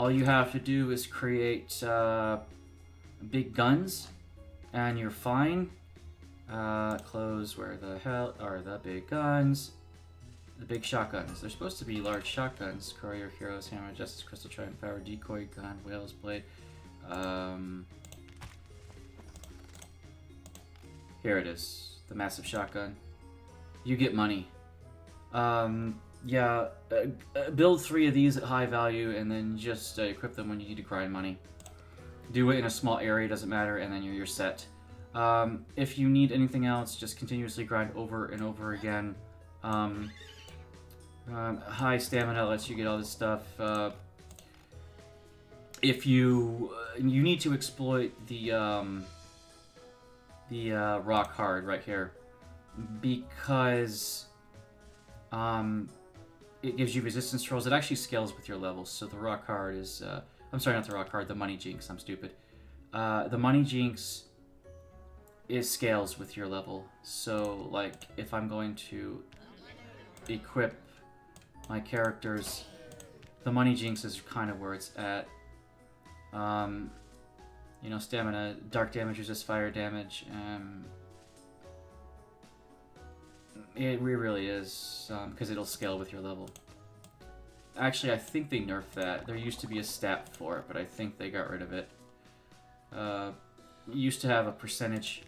all you have to do is create big guns, and you're fine. Close. Where the hell are the big guns? The big shotguns. They're supposed to be large shotguns. Courier, Heroes, Hammer, Justice, Crystal, Trident, Power, Decoy, Gun, Whale's Blade. Here it is. The massive shotgun. You get money. Yeah, build 3 of these at high value, and then just equip them when you need to grind money. Do it in a small area, doesn't matter, and then you're set. If you need anything else, just continuously grind over and over again. High stamina lets you get all this stuff. If you need to exploit the rock hard right here, because it gives you resistance rolls. It actually scales with your levels. So the rock hard is I'm sorry, not the rock hard, the money jinx. I'm stupid. The money jinx is scales with your level. So like if I'm going to equip my characters, the money jinx is kind of where it's at. You know, stamina, dark damage, resist fire damage. It really is, because it'll scale with your level. Actually, I think they nerfed that. There used to be a stat for it, but I think they got rid of it. Used to have a percentage.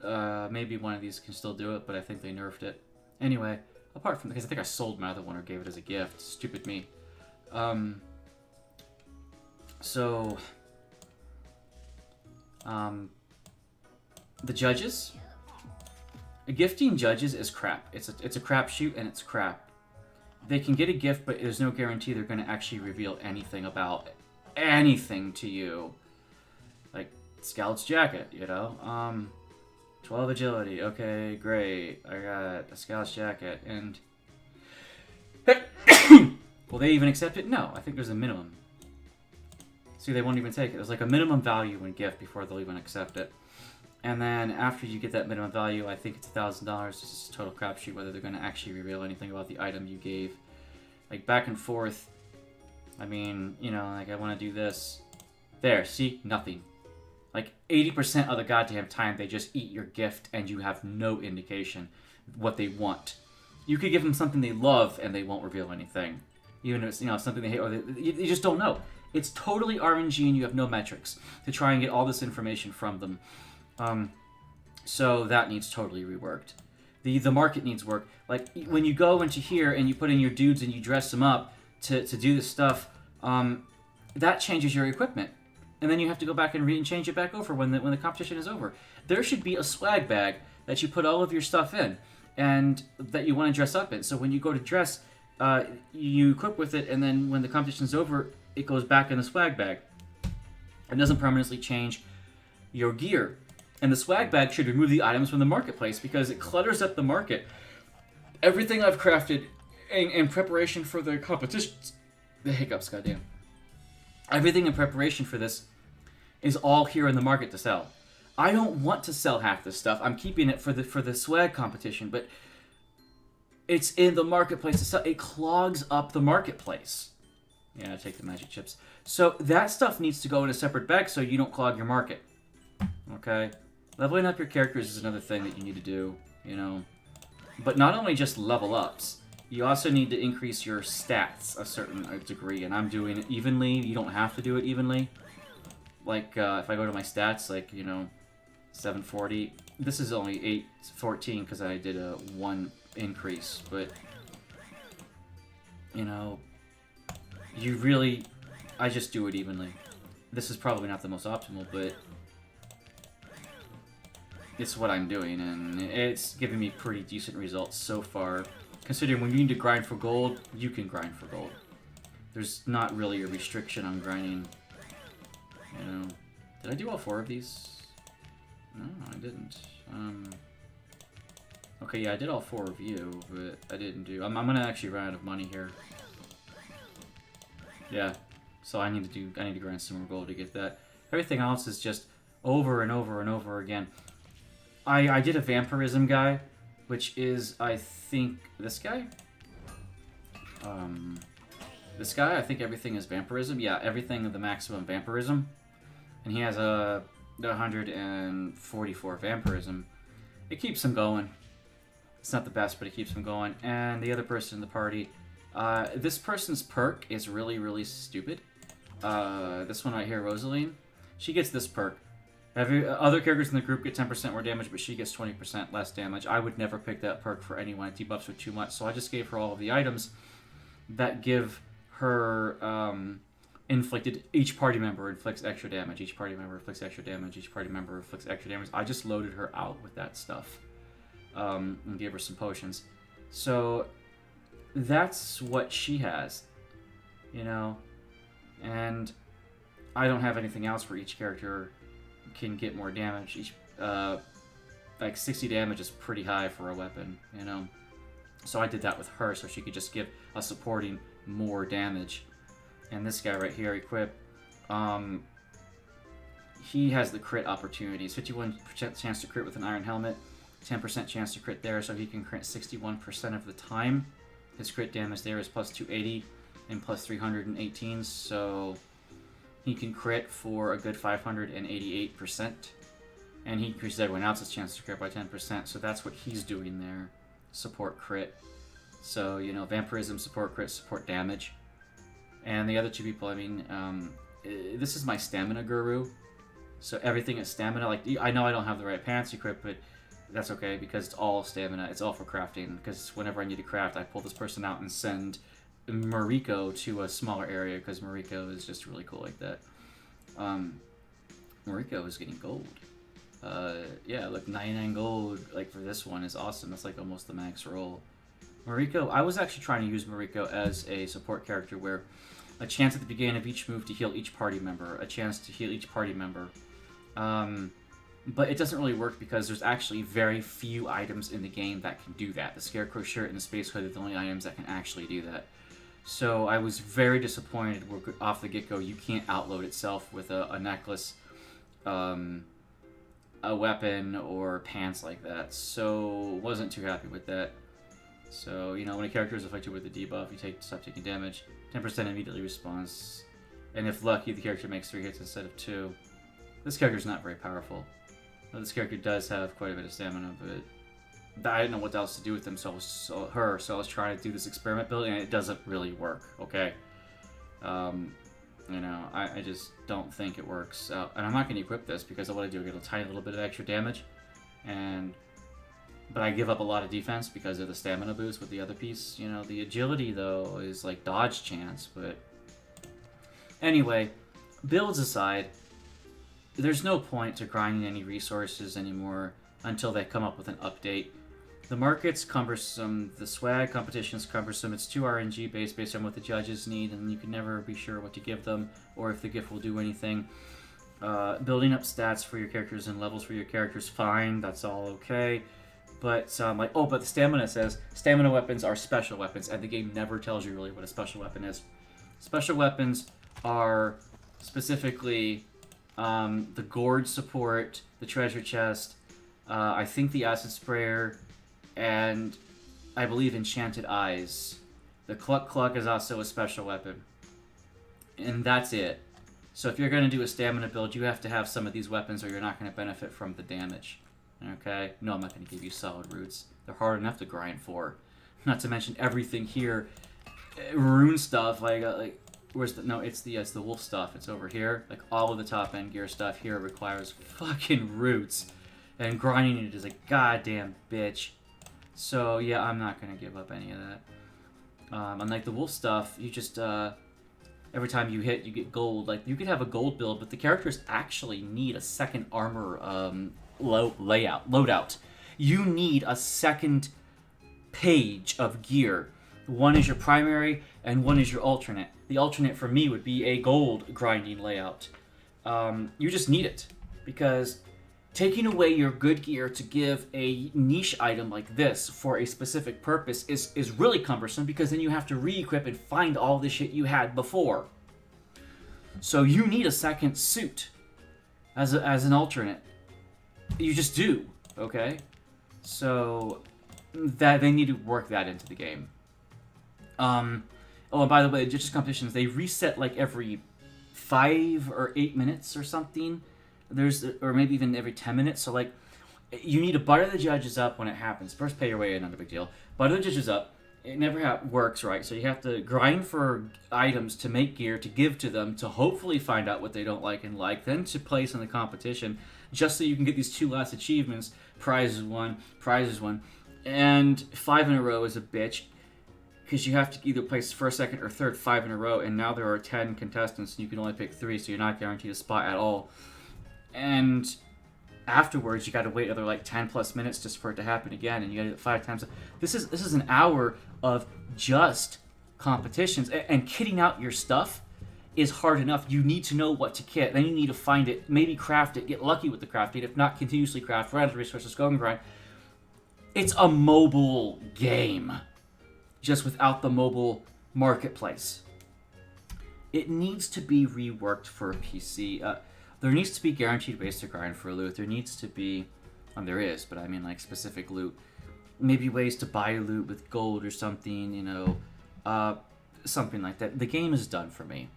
Maybe one of these can still do it, but I think they nerfed it. Anyway, apart from, because I think I sold my other one or gave it as a gift. Stupid me. The judges. Gifting judges is crap. It's a crapshoot, and it's crap. They can get a gift, but there's no guarantee they're going to actually reveal anything about anything to you. Like Scout's Jacket, you know. 12 agility. Okay, great. I got a Scout's Jacket, and will they even accept it? No. I think there's a minimum. See, they won't even take it. There's like a minimum value in gift before they'll even accept it. And then after you get that minimum value, I think it's $1,000. It's just a total crapshoot whether they're going to actually reveal anything about the item you gave. Like back and forth. I mean, you know, like I want to do this. There, see? Nothing. Like 80% of the goddamn time they just eat your gift and you have no indication what they want. You could give them something they love and they won't reveal anything. Even if it's, you know, something they hate, or you just don't know. It's totally RNG and you have no metrics to try and get all this information from them. So that needs totally reworked. The market needs work. Like when you go into here and you put in your dudes and you dress them up to do this stuff, that changes your equipment. And then you have to go back and change it back over when the competition is over. There should be a swag bag that you put all of your stuff in and that you want to dress up in. So when you go to dress, you equip with it, and then when the competition's over, it goes back in the swag bag. It doesn't permanently change your gear. And the swag bag should remove the items from the marketplace because it clutters up the market. Everything I've crafted in preparation for the competitions... The hiccups, goddamn. Everything in preparation for this is all here in the market to sell. I don't want to sell half this stuff. I'm keeping it for the swag competition, but it's in the marketplace to sell. It clogs up the marketplace. Yeah, take the magic chips. So that stuff needs to go in a separate bag so you don't clog your market. Okay? Leveling up your characters is another thing that you need to do, you know. But not only just level ups, you also need to increase your stats a certain degree, and I'm doing it evenly. You don't have to do it evenly. Like, if I go to my stats, like, you know, 740. This is only 814 because I did a 1 increase, but, you know, you really... I just do it evenly. This is probably not the most optimal, but it's what I'm doing, and it's giving me pretty decent results so far. Considering when you need to grind for gold, you can grind for gold. There's not really a restriction on grinding. You know, did I do all 4 of these? No, I didn't. Okay, yeah, I did all 4 of you, but I didn't do... I'm gonna actually run out of money here. Yeah, so I need to grind some more gold to get that. Everything else is just over and over and over again. I did a vampirism guy, which is, I think, this guy? This guy, I think everything is vampirism. Yeah, everything of the maximum vampirism. And he has a 144 vampirism. It keeps him going. It's not the best, but it keeps him going. And the other person in the party, this person's perk is really, really stupid. This one right here, Rosaline, she gets this perk. Other characters in the group get 10% more damage, but she gets 20% less damage. I would never pick that perk for anyone. It debuffs her too much, so I just gave her all of the items that give her inflicted. Each party member inflicts extra damage. Each party member inflicts extra damage. Each party member inflicts extra damage. I just loaded her out with that stuff and gave her some potions. So that's what she has, you know. And I don't have anything else where each character can get more damage. Each like 60 damage is pretty high for a weapon, you know. So I did that with her, so she could just give a supporting more damage. And this guy right here, Equip, he has the crit opportunities. 51% chance to crit with an iron helmet, 10% chance to crit there, so he can crit 61% of the time. His crit damage there is plus 280 and plus 318, so he can crit for a good 588%. And he increases everyone else's chance to crit by 10%, so that's what he's doing there. Support crit. So, you know, vampirism, support crit, support damage. And the other two people, I mean, this is my stamina guru. So everything is stamina. Like, I know I don't have the right pants equipped, but that's okay because it's all stamina. It's all for crafting. Because whenever I need to craft, I pull this person out and send Mariko to a smaller area because Mariko is just really cool like that. Mariko is getting gold. Yeah, look, 99 gold, like, for this one is awesome. That's, like, almost the max roll. Mariko, I was actually trying to use Mariko as a support character where a chance at the beginning of each move to heal each party member, a chance to heal each party member. But it doesn't really work because there's actually very few items in the game that can do that. The Scarecrow shirt and the Space Hood are the only items that can actually do that. So I was very disappointed off the get-go. You can't outload itself with a necklace, a weapon, or pants like that. So wasn't too happy with that. So, you know, when a character is afflicted with a debuff, you stop taking damage. 10% immediately responds. And if lucky, the character makes 3 hits instead of 2. This character's not very powerful. Well, this character does have quite a bit of stamina, but I didn't know what else to do with him, so I was trying to do this experiment build, and it doesn't really work, okay? You know, I just don't think it works out. And I'm not going to equip this because I want to do get a tiny little bit of extra damage, but I give up a lot of defense because of the stamina boost with the other piece. You know, the agility, though, is like dodge chance, but anyway, builds aside, there's no point to grinding any resources anymore until they come up with an update. The market's cumbersome, the swag competition's cumbersome, it's too RNG based on what the judges need, and you can never be sure what to give them, or if the gift will do anything. Building up stats for your characters and levels for your characters, fine, that's all okay. But, but the stamina says, stamina weapons are special weapons, and the game never tells you really what a special weapon is. Special weapons are specifically the gourd support, the treasure chest, I think the acid sprayer, and I believe enchanted eyes. The cluck cluck is also a special weapon. And that's it. So if you're going to do a stamina build, you have to have some of these weapons or you're not going to benefit from the damage. Okay? No, I'm not going to give you solid roots. They're hard enough to grind for. Not to mention everything here. Rune stuff, where's the... No, it's the wolf stuff. It's over here. Like, all of the top end gear stuff here requires fucking roots. And grinding it is a goddamn bitch. So, yeah, I'm not going to give up any of that. Unlike the wolf stuff, you just, every time you hit, you get gold. Like, you could have a gold build, but the characters actually need a second armor, loadout. You need a second page of gear. One is your primary, and one is your alternate. The alternate for me would be a gold grinding layout. You just need it, because taking away your good gear to give a niche item like this for a specific purpose is really cumbersome, because then you have to re-equip and find all the shit you had before. So you need a second suit as an alternate. You just do, okay? So that they need to work that into the game. Oh, and by the way, judges competitions, they reset like every 5 or 8 minutes or something. Or maybe even every 10 minutes. So like, you need to butter the judges up when it happens. First, pay your way in, not a big deal. Butter the judges up. It never works right. So you have to grind for items to make gear to give to them to hopefully find out what they don't like and like, then to place in the competition, just so you can get these 2 last achievements. Prizes won. And 5 in a row is a bitch, because you have to either place first, second, or third 5 in a row, and now there are 10 contestants, and you can only pick 3, so you're not guaranteed a spot at all. And afterwards, you got to wait another like 10 plus minutes just for it to happen again, and you got to do it 5 times. This is an hour of just competitions, and kitting out your stuff is hard enough. You need to know what to kit, then you need to find it, maybe craft it, get lucky with the crafting, if not, continuously craft, run out of resources, go and grind. It's a mobile game, just without the mobile marketplace. It needs to be reworked for a PC. There needs to be guaranteed ways to grind for loot. There needs to be, there is, but I mean like specific loot. Maybe ways to buy loot with gold or something, something like that. The game is done for me.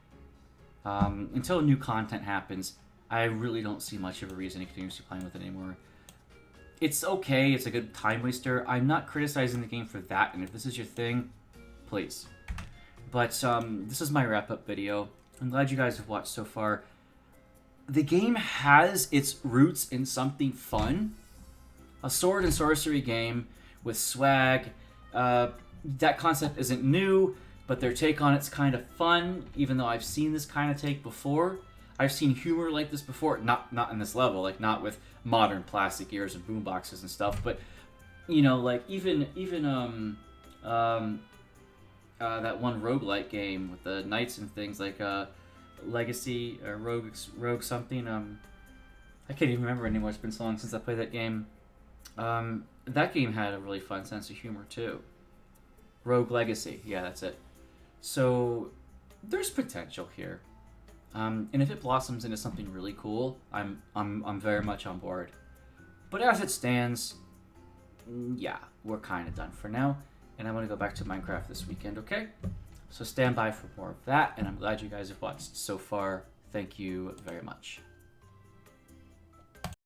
Until new content happens, I really don't see much of a reason to continue playing with it anymore. It's okay, it's a good time waster. I'm not criticizing the game for that, and if this is your thing, please. But this is my wrap-up video. I'm glad you guys have watched so far. The game has its roots in something fun. A sword and sorcery game with swag. That concept isn't new, but their take on it's kind of fun, even though I've seen this kind of take before. I've seen humor like this before, not in this level, like not with modern plastic ears and boomboxes and stuff, but like even that one roguelike game with the knights and things, like Legacy or Rogue something. I can't even remember anymore. It's been so long since I played that game. That game had a really fun sense of humor too. Rogue Legacy, yeah, that's it. So there's potential here, and if it blossoms into something really cool, I'm very much on board. But as it stands, yeah, we're kind of done for now, and I'm gonna go back to Minecraft this weekend. Okay, so stand by for more of that, and I'm glad you guys have watched so far. Thank you very much.